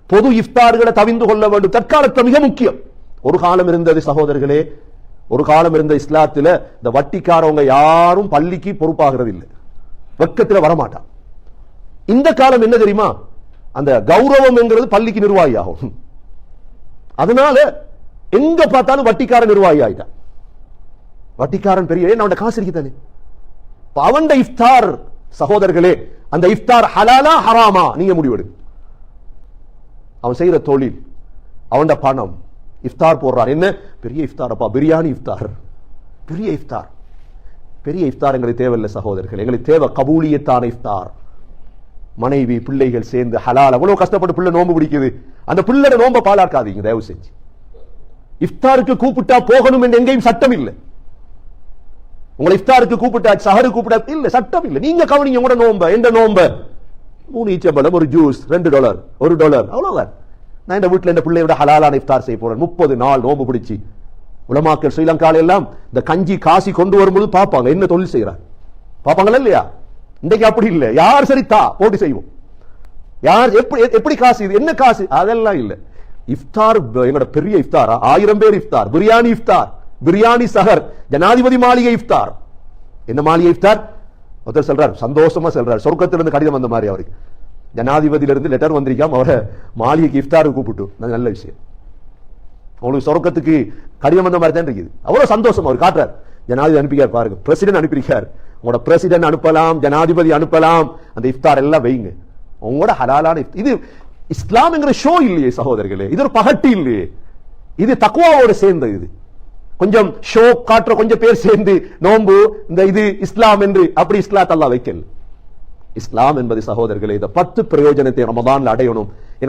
பொது இஃப்தார்களை தவிந்து கொள்ள வேண்டும். தற்காலத்தில் மிக முக்கியம். ஒரு காலம் இருந்தது சகோதரர்களே, ஒரு காலம் இருந்த இஸ்லாத்துல இந்த வட்டிக்காரவங்க யாரும் பள்ளிக்கு பொறுப்பாகிறது இல்லை, வெக்கத்தில் வரமாட்டான். இந்த காலம் என்ன தெரியுமா, அந்த கௌரவம் என்கிறது பள்ளிக்கு நிர்வாகி ஆகும். அதனால எங்க பார்த்தாலும் வட்டிக்காரன் நிர்வாகி ஆயிட்டான். வட்டிக்காரன் பெரிய அவன் காசு இருக்குதானே. அவன் இஃப்தார் சகோதரர்களே, அந்த இஃப்தார் ஹலாலா ஹராமா நீங்க முடிவெடு. அவன் செய்யற தொழில், அவன் பணம், இஃப்தார் போடுறான். என்ன பெரிய இஃப்தார் அப்பா, பிரியாணி இஃப்தார், பெரிய இஃப்தார். பெரிய இஃப்தார் எங்களுக்கு தேவையில்லை சகோதரர்கள், எங்களுக்கு தேவை கபூலியத்தான இஃப்தார். மனைவி பிள்ளைகள் சேர்ந்து ஹலால். அவ்வளவு கஷ்டப்பட்டு பிள்ளை நோம்பு பிடிக்குது, அந்த பிள்ளைட நோம்ப பாலாக்காதீங்க தயவு செஞ்சு. இஃப்தாருக்கு கூப்பிட்டா போகணும் என்று எங்கேயும் சட்டம் இல்லை. உங்களை இஃப்தாருக்கு கூப்பிட்டா சஹரு கூப்பிட்டா இல்ல, சட்டம் இல்லை. நீங்க கவனிங்க உங்களோட நோம்ப. எந்த நோம்ப 3 ஈச்சம்பழம், ஒரு ஜூஸ், $2, $1, அவ்வளவுதான். நான் இந்த வீட்டில் இந்த பிள்ளையோட ஹலாலான இஃப்தார் செய்ய போறேன். 30 நாள் நோம்பு பிடிச்சி. உலமாக்கள் ஸ்ரீலங்கால எல்லாம் இந்த கஞ்சி காசி கொண்டு வரும்போது பார்ப்பாங்க என்ன தொழில் செய்யறாங்க, பார்ப்பாங்களா இல்லையா? இன்றைக்கு அப்படி இல்லை. யார் சரி தா போட்டு செய்வோம், யார் எப்படி காசு, இது என்ன காசு, அதெல்லாம் இல்லை. இஃப்தார் எங்களோட பெரிய இஃப்தார், 1000 பேர் இஃப்தார், பிரியாணி இஃப்தார், பிரியாணி சஹர், ஜனாதிபதி மாளிகை இஃப்தார். என்ன மாளிகை இஃப்தார்? ஒருத்தர் சொல்றார், சந்தோஷமா சொல்றார், சொர்க்கத்திலிருந்து கடிதம் வந்த மாதிரி அவருக்கு, ஜனாதிபதியிலிருந்து லெட்டர் வந்திருக்காம, அவரை மாளிகைக்கு இஃப்தாருக்கு கூப்பிட்டு. நல்ல விஷயம். அவங்களுக்கு சொர்க்கத்துக்கு கடிதம் வந்த மாதிரி தான் இருக்குது. அவ்வளவு சந்தோஷம் அவர் காட்டுறார். ஜனாதிபதி அனுப்பிக்கார் பாருங்க, பிரசிடென்ட் அனுப்பியிருக்கார். உங்களோட பிரசிடென்ட் அனுப்பலாம், ஜனாதிபதி அனுப்பலாம், அந்த இஃப்தார் எல்லாம் வைங்க. உங்களோட ஹலாலான இது இஸ்லாம் என்கிற ஷோ இல்லையே சகோதரர்களே, இது ஒரு பகட்டி இல்லையே, இது தக்வாவோட சேர்ந்தது. இது கொஞ்சம் ஷோ காட்டுற கொஞ்சம் பேர் சேர்ந்து நோன்பு இந்த இது இஸ்லாம் என்று அப்படி இஸ்லாத் அல்லாஹ் வைக்கல. இஸ்லாம் என்பது சகோதரர்களே, இந்த 10 பிரயோஜனத்தை ரமதான்ல அடையணும்.